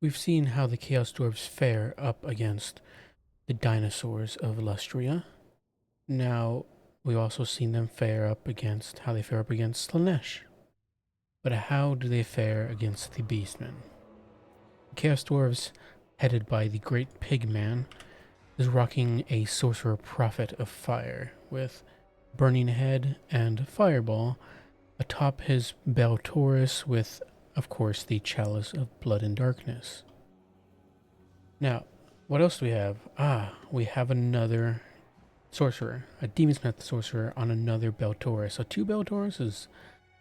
We've seen how the Chaos Dwarfs fare up against the dinosaurs of Lustria. Now, we've also seen them fare up against how they fare up against Slanesh. But how do they fare against the Beastmen? The Chaos Dwarves, headed by the Great Pigman, is rocking a Sorcerer Prophet of Fire with Burning Head and Fireball atop his Bell Taurus with, of course, the Chalice of Blood and Darkness. Now, what else do we have? We have another sorcerer, a Demonsmith sorcerer on another Bell Taurus. So two Bell Tauruses,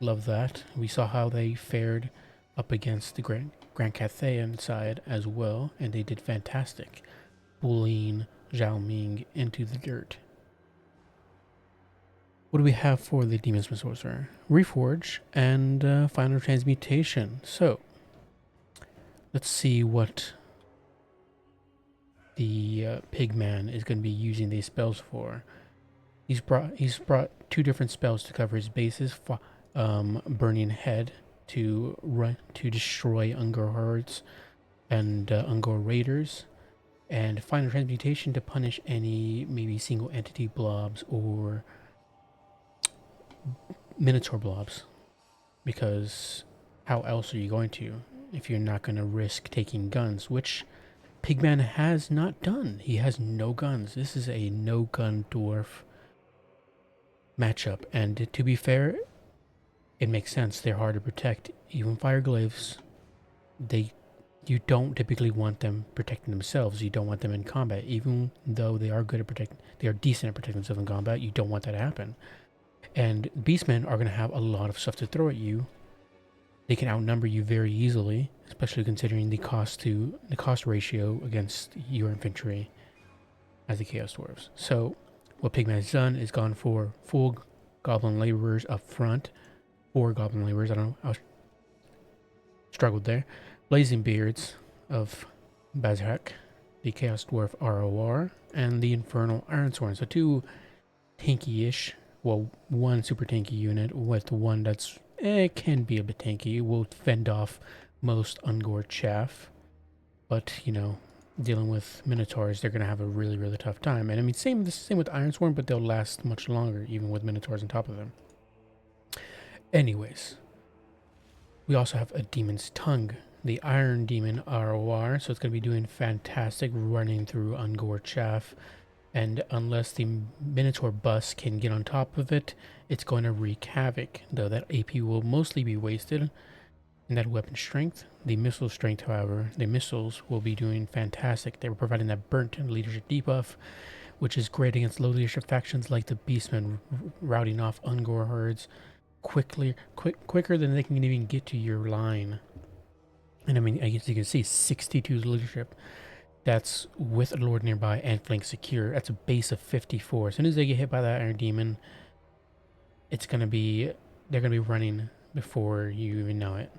love that. We saw how they fared up against the Grand Cathayan side as well, and they did fantastic, bullying Zhao Ming into the dirt. What do we have for the Demonsmith sorcerer? Reforge and Final Transmutation. So, let's see what the Pigman is going to be using these spells for. He's brought two different spells to cover his bases. Burning Head to destroy Ungor hordes and Ungor raiders, and Final Transmutation to punish any maybe single entity blobs or Minotaur blobs. Because how else are you going to if you're not going to risk taking guns, which Pigman has not done. He has no guns. This is a no-gun dwarf matchup, and to be fair, it makes sense. They're hard to protect. Even Fireglaves, you don't typically want them protecting themselves. You don't want them in combat, even though they are good at they are decent at protecting themselves in combat. You don't want that to happen. And Beastmen are going to have a lot of stuff to throw at you. They can outnumber you very easily, especially considering the cost ratio against your infantry as the Chaos Dwarves. So what Pigman has done is gone for full Goblin Laborers up front. 4 Goblin Laborers, I don't know, I struggled there. Blazing Beards of Bazrak, the Chaos Dwarf ROR, and the Infernal Ironsworn. So 2 tanky-ish, well, 1 super tanky unit with 1 that's can be a bit tanky. It will fend off most Ungor chaff, but dealing with Minotaurs, they're gonna have a really, really tough time. And I mean, same with Ironsworn, but they'll last much longer, even with Minotaurs on top of them. Anyways, we also have a Demon's Tongue, the Iron Demon ROR, so it's gonna be doing fantastic running through Ungor chaff. And unless the Minotaur bus can get on top of it, it's going to wreak havoc, though that AP will mostly be wasted in that weapon strength. The missile strength, however, the missiles will be doing fantastic. They were providing that burnt leadership debuff, which is great against low leadership factions like the Beastmen, routing off Ungor herds quicker than they can even get to your line. And I mean, as you can see, 62 leadership. That's with a Lord nearby and flank secure. That's a base of 54. As soon as they get hit by that Iron Demon, they're gonna be running before you even know it.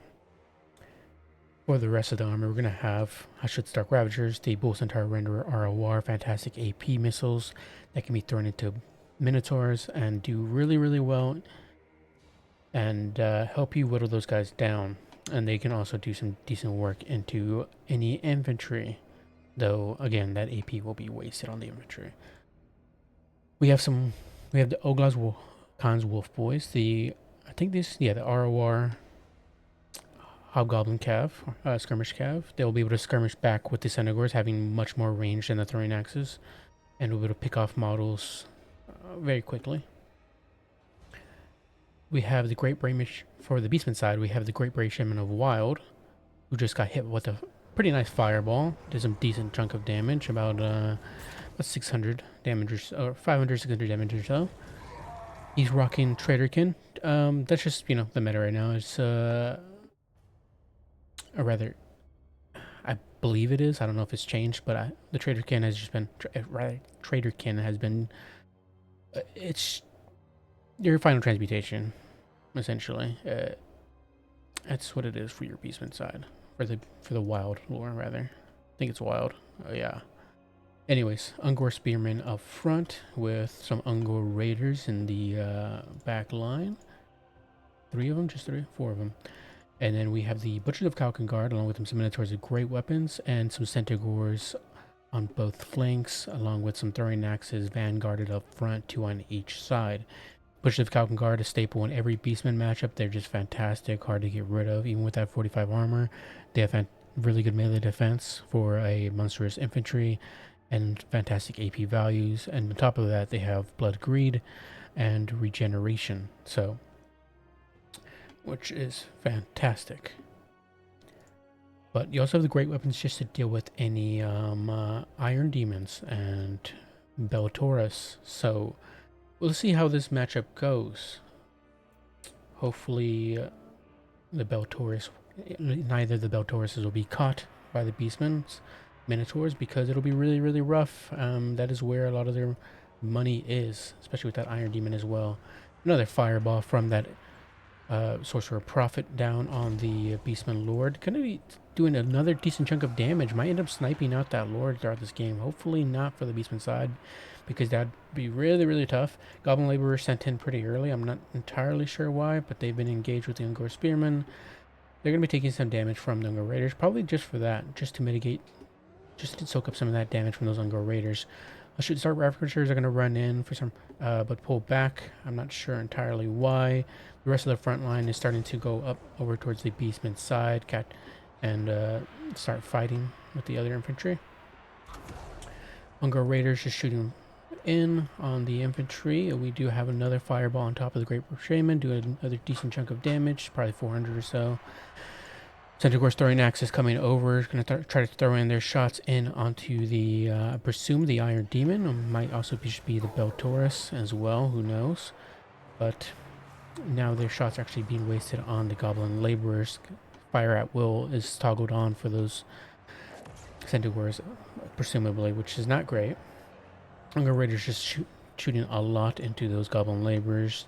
For the rest of the armor, we're gonna have Hashut-Stark Ravagers, the Bull Centaur Renderer ROR, fantastic AP missiles that can be thrown into Minotaurs and do really, really well and help you whittle those guys down. And they can also do some decent work into any infantry. Though, again, that AP will be wasted on the infantry. We have the Oglaz Khan's Wolf Boys. The ROR Hobgoblin Cav, Skirmish Cav. They'll be able to skirmish back with the Centaurs, having much more range than the throwing axes, and will be able to pick off models very quickly. We have the Great Bramish, for the Beastman side, we have the Great Brave Shaman of Wild, who just got hit with a pretty nice fireball. Did some decent chunk of damage, about 600 damage or 500, 600 damage or so. He's rocking Traderkin. That's just the meta right now. It's or rather, I believe it is. I don't know if it's changed, but the Traderkin has just been Traderkin has been. It's your Final Transmutation, essentially. That's what it is for your Beastman side. For the wild lore, rather. I think it's wild. Oh, yeah. Anyways, Ungor Spearmen up front with some Ungor Raiders in the back line. 3 of them? Just 3? 4 of them. And then we have the Butchers of Kalkengard, along with some Minotaurs with great weapons, and some Centaurs on both flanks, along with some throwing axes vanguarded up front, 2 on each side. Butchers of Kalkengard, a staple in every Beastmen matchup. They're just fantastic, hard to get rid of, even with that 45 armor. They have really good melee defense for a monstrous infantry, and fantastic AP values. And on top of that, they have Blood Greed and Regeneration. So, which is fantastic. But you also have the great weapons just to deal with any Iron Demons and Beltaurus. So we'll see how this matchup goes. Hopefully the Beltaurus, neither the Beltauruses will be caught by the Beastmen's Minotaurs, because it'll be really, really rough. That is where a lot of their money is, especially with that Iron Demon as well. Another fireball from that Sorcerer Prophet down on the Beastman Lord. Gonna be doing another decent chunk of damage. Might end up sniping out that Lord throughout this game. Hopefully not for the Beastman side, because that'd be really, really tough. Goblin Laborer sent in pretty early. I'm not entirely sure why, but they've been engaged with the Ungor Spearmen. They're gonna be taking some damage from the Ungor Raiders, probably just for that, just to mitigate, just to soak up some of that damage from those Ungor Raiders. Shoot Star Ravagers are going to run in for some, but pull back. I'm not sure entirely why. The rest of the front line is starting to go up over towards the Beastman side, and start fighting with the other infantry. Ungor Raiders just shooting in on the infantry. We do have another fireball on top of the Great Shaman, doing another decent chunk of damage, probably 400 or so. Centaur's throwing axes coming over, going to try to throw in their shots in onto the, I presume the Iron Demon. It might also be the Beltaurus as well, who knows. But now their shots are actually being wasted on the Goblin Laborers. Fire at will is toggled on for those Centaurs, presumably, which is not great. Ungor Raiders just shooting a lot into those Goblin Laborers.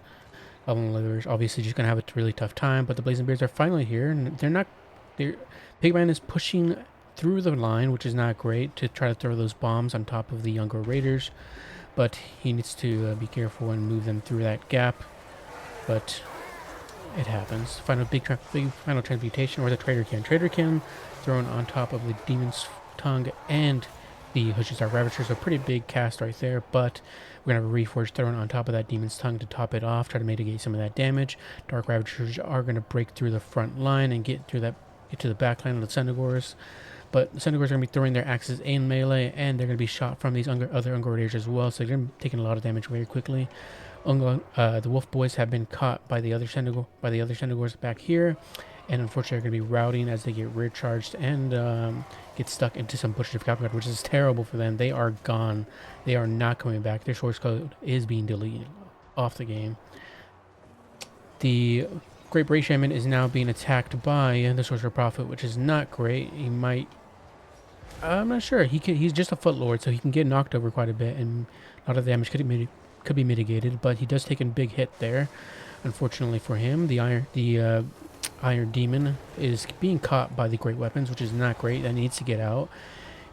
Goblin Laborers obviously just going to have a really tough time, but the Blazing Beards are finally here, and they're not... Pigman is pushing through the line, which is not great, to try to throw those bombs on top of the Ungor Raiders, but he needs to be careful and move them through that gap. But it happens. Big final transmutation, or the Traderkin thrown on top of the Demon's Tongue and the Hushisar Ravagers. A pretty big cast right there, but we're going to have a Reforge thrown on top of that Demon's Tongue to top it off, try to mitigate some of that damage. Dark Ravagers are going to break through the front line and get to the back line of the Centaurs. But the Centaurs are going to be throwing their axes in melee, and they're going to be shot from these other Ungor Raiders as well, so they're going to be taking a lot of damage very quickly. The Wolf Boys have been caught by the other Centaurs back here, and unfortunately are going to be routing as they get rear charged and get stuck into some Butchers of Kalkengard, which is terrible for them. They are gone. They are not coming back. Their source code is being deleted off the game. The Great Bray Shaman is now being attacked by the Sorcerer Prophet, which is not great. He might... I'm not sure. He's just a Foot Lord, so he can get knocked over quite a bit, and a lot of damage could be mitigated, but he does take a big hit there. Unfortunately for him, the Iron Demon is being caught by the Great Weapons, which is not great. That needs to get out.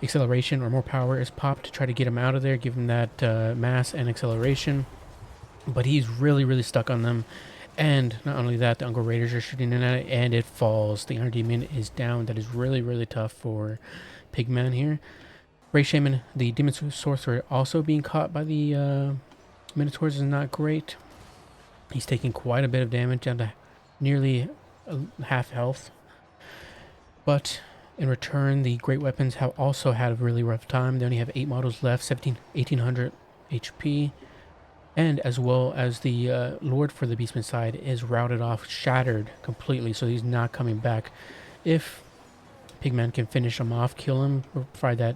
Acceleration or more power is popped to try to get him out of there, give him that mass and acceleration. But he's really, really stuck on them. And not only that, the Ungor Raiders are shooting in at it, and it falls. The Iron Demon is down. That is really, really tough for Pigman here. Ray Shaman, the Demon Sorcerer, also being caught by the Minotaurs is not great. He's taking quite a bit of damage, down to nearly half health. But in return, the Great Weapons have also had a really rough time. They only have 8 models left, 1800 HP. And as well as the Lord for the Beastman side is routed off, shattered completely, so he's not coming back. If Pigman can finish him off, kill him, or provide that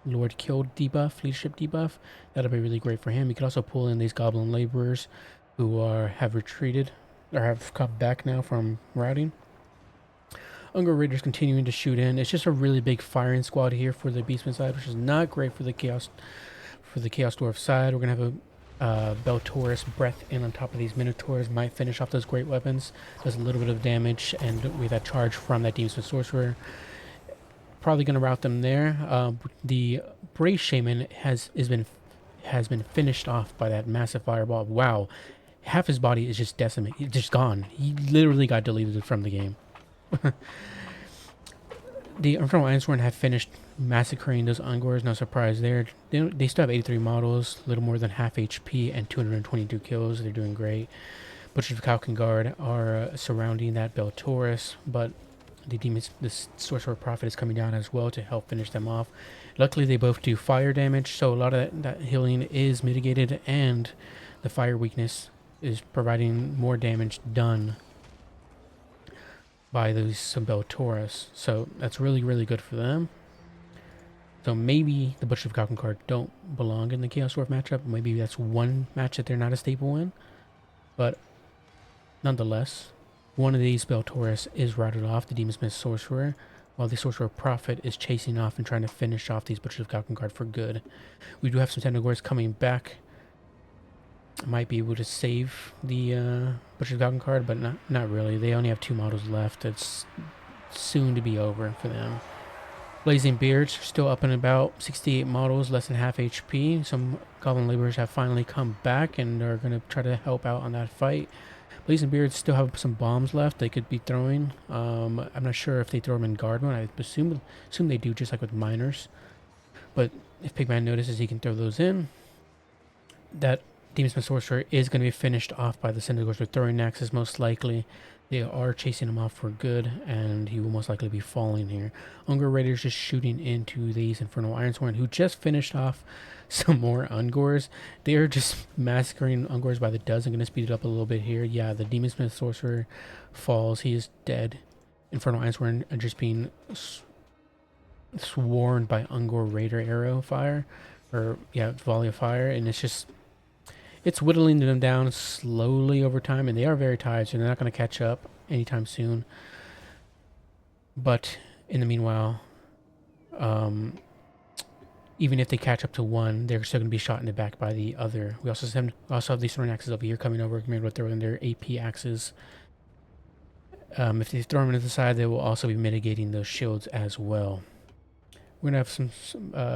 Lord killed debuff, leadership debuff, that'll be really great for him. He could also pull in these Goblin Laborers who have retreated, or have come back now from routing. Ungor Raiders continuing to shoot in. It's just a really big firing squad here for the Beastman side, which is not great for the Chaos Dwarf side. We're going to have a Beltaurus breath in on top of these Minotaurs, might finish off those Great Weapons. Does a little bit of damage, and with that charge from that Demon Sorcerer, probably going to rout them there. The Bray Shaman has been finished off by that massive fireball. Wow, half his body is just decimated, just gone. He literally got deleted from the game. The Infernal Ironborn have finished massacring those Ungors. No surprise there. They still have 83 models, a little more than half HP, and 222 kills. They're doing great. Butchers of Kalkengard are surrounding that Beltaurus, but the Sorcerer Prophet is coming down as well to help finish them off. Luckily, they both do fire damage, so a lot of that healing is mitigated, and the fire weakness is providing more damage done by those Beltaurus. So that's really, really good for them. So maybe the Butcher of Kalkengard don't belong in the Chaos Dwarf matchup. Maybe that's one match that they're not a staple in. But nonetheless, one of these Beltaurus is routed off, the Demonsmith Sorcerer, while the Sorcerer Prophet is chasing off and trying to finish off these Butchers of Kalkengard for good. We do have some Tentagors coming back. Might be able to save the Butchers of Kalkengard, but not really. They only have 2 models left. It's soon to be over for them. Blazing Beards still up and about, 68 models, less than half HP. Some Goblin Laborers have finally come back and are going to try to help out on that fight. Blazing Beards still have some bombs left they could be throwing. I'm not sure if they throw them in guard mode. I assume they do, just like with miners. But if Pigman notices he can throw those in, that Demonsmith Sorcerer is going to be finished off by the Centaurs with throwing axes, most likely. They are chasing him off for good, and he will most likely be falling here. Ungor Raiders just shooting into these Infernal Ironsworn, who just finished off some more Ungors. They are just massacring Ungors by the dozen. Going to speed it up a little bit here. Yeah, the Demonsmith Sorcerer falls. He is dead. Infernal Ironsworn are just being swarmed by Ungor Raider arrow fire, or yeah, volley of fire, and it's whittling them down slowly over time, and they are very tired, so they're not going to catch up anytime soon. But in the meanwhile, even if they catch up to one, they're still going to be shot in the back by the other. We also have these throwing axes over here coming over, maybe able to throw in their AP axes. If they throw them into the side, they will also be mitigating those shields as well. We're going to have some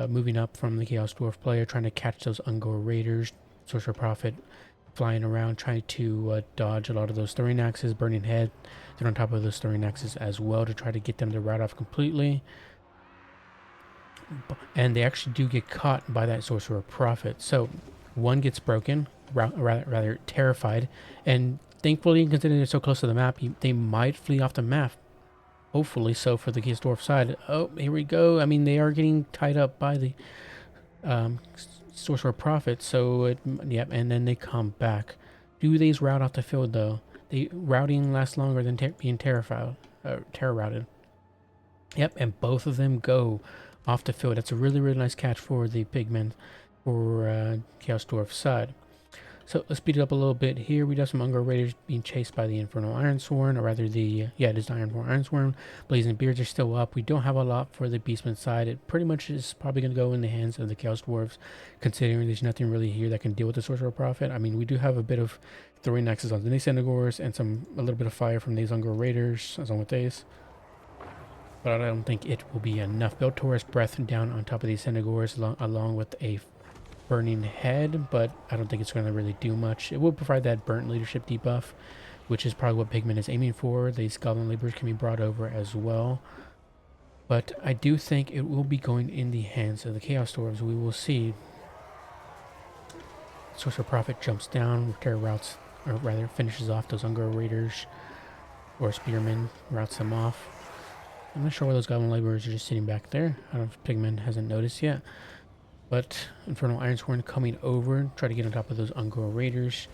moving up from the Chaos Dwarf player, trying to catch those Ungor Raiders. Sorcerer Prophet flying around, trying to dodge a lot of those throwing axes, burning head. They're on top of those throwing axes as well to try to get them to rout off completely. And they actually do get caught by that Sorcerer Prophet. So one gets broken, rather terrified, and thankfully, considering they're so close to the map, they might flee off the map. Hopefully so for the Chaos Dwarf side. Oh, here we go. I mean, they are getting tied up by the Sorcerer Prophet, so yep, and then they come back. Do these route off the field though? Routing lasts longer than being terror routed. Yep, and both of them go off the field. That's a really, really nice catch for the Pigmen for Chaos Dwarf side. So let's speed it up a little bit here. We have some Ungor Raiders being chased by the Infernal Ironsworn, or rather it is the Ironsworn. Blazing Beards are still up. We don't have a lot for the Beastmen side. It pretty much is probably going to go in the hands of the Chaos Dwarves, considering there's nothing really here that can deal with the Sorcerer Prophet. I mean, we do have a bit of throwing axes on the Centaurs and a little bit of fire from these Ungor Raiders, along with these. But I don't think it will be enough. Beltaurus Breath down on top of these Centaurs, along with a burning head, but I don't think it's going to really do much. It will provide that burnt leadership debuff, which is probably what Pigman is aiming for. These Goblin Laborers can be brought over as well. But I do think it will be going in the hands of the Chaos Dwarves. We will see. Sorcerer Prophet jumps down, terror routes, or rather finishes off those Ungor Raiders, or Spearmen, routes them off. I'm not sure why those Goblin Laborers are just sitting back there. I don't know if Pigman hasn't noticed yet. But Infernal Ironsworn coming over, try to get on top of those Ungor Raiders.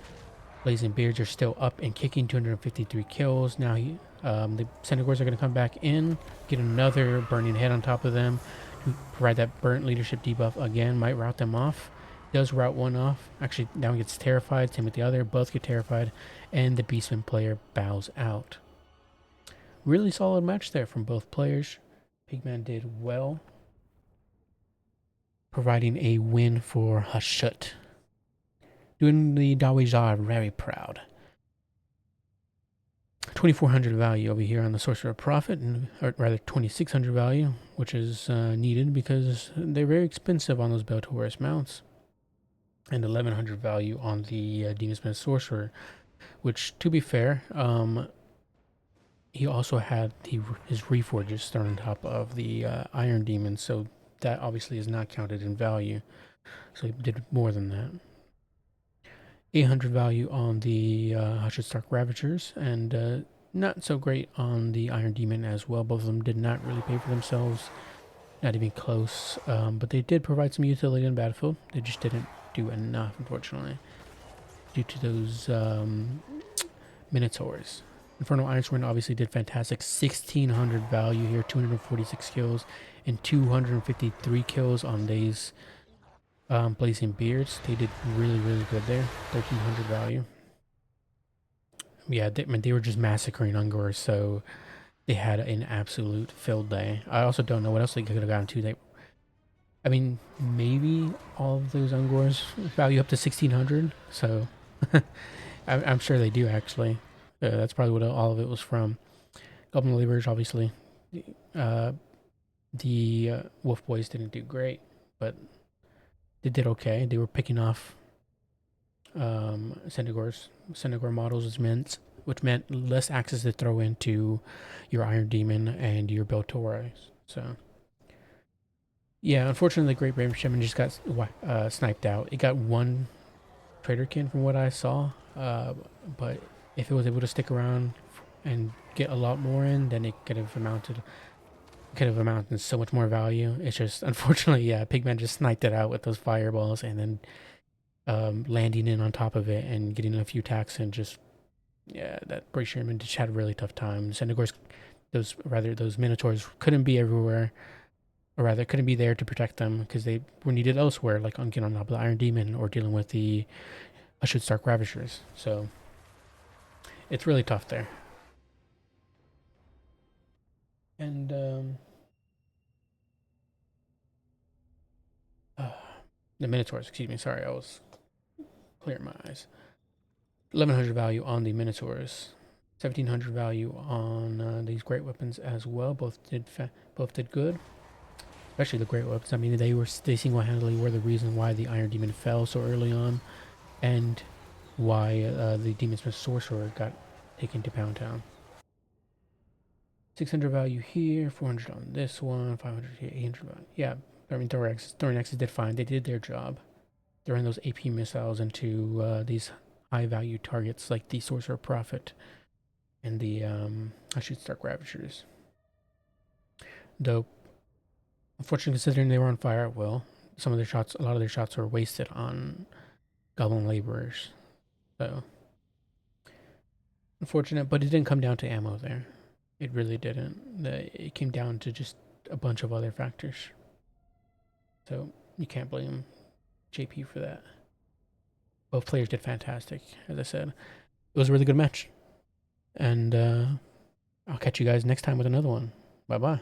Blazing Beards are still up and kicking, 253 kills. Now the Centaurs are going to come back in, get another burning head on top of them to provide that burnt leadership debuff again. Might rout them off. Does rout one off. Actually, now he gets terrified. Same with the other. Both get terrified. And the Beastman player bows out. Really solid match there from both players. Pigman did well, providing a win for Hashut. Doing the Dawijar very proud. 2,400 value over here on the Sorcerer Prophet, or rather 2,600 value, which is needed because they're very expensive on those Beltaurus mounts. And 1,100 value on the Demonsmith Sorcerer, which, to be fair, he also had his reforges thrown on top of the Iron Demon, so that obviously is not counted in value. So he did more than that. 800 value on the Stark Ravagers, and not so great on the Iron Demon as well. Both of them did not really pay for themselves, not even close. But they did provide some utility in the battlefield. They just didn't do enough, unfortunately, due to those Minotaurs. Infernal Ironsworn obviously did fantastic. 1600 value here, 246 kills, and 253 kills on these Blazing Beards. They did really, really good there. 1300 value. Yeah, they were just massacring Ungors, so they had an absolute field day. I also don't know what else they could have gotten to. I mean, maybe all of those Ungors value up to 1600, so I'm sure they do actually. That's probably what all of it was from. Goblin Laborers, obviously. Uh, the Wolf Boys didn't do great, but they did okay. They were picking off Centaur models, which meant less axes to throw into your Iron Demon and your Beltorais. So, yeah, unfortunately, the Great Brave Shaman just got sniped out. It got one Traderkin from what I saw, but if it was able to stick around and get a lot more in, then it could have amounted to so much more value. It's just unfortunately, yeah, Pigman just sniped it out with those fireballs and then landing in on top of it and getting a few attacks and just that Brave Shaman just had a really tough time. Centaurs, those Minotaurs couldn't be everywhere, or rather couldn't be there to protect them because they were needed elsewhere, like on getting on top of the Iron Demon or dealing with the Stark Ravagers. So it's really tough there. And the Minotaurs, excuse me, sorry, I was clearing my eyes. 1100 value on the Minotaurs, 1700 value on these great weapons as well. Both did good, especially the great weapons. I mean, they single-handedly were the reason why the Iron Demon fell so early on, and why the Demonsmith Sorcerer got taken to Pound Town. 600 value here, 400 on this one, 500 here, 800 value. Yeah, I mean, Throwing Axes did fine. They did their job. Throwing those AP missiles into these high value targets like the Sorcerer Prophet and the Stark Ravagers. Though, unfortunately, considering they were on fire, well, a lot of their shots were wasted on Goblin Laborers. So, unfortunate, but it didn't come down to ammo there. It really didn't. It came down to just a bunch of other factors. So, you can't blame JP for that. Both players did fantastic, as I said. It was a really good match. And I'll catch you guys next time with another one. Bye-bye.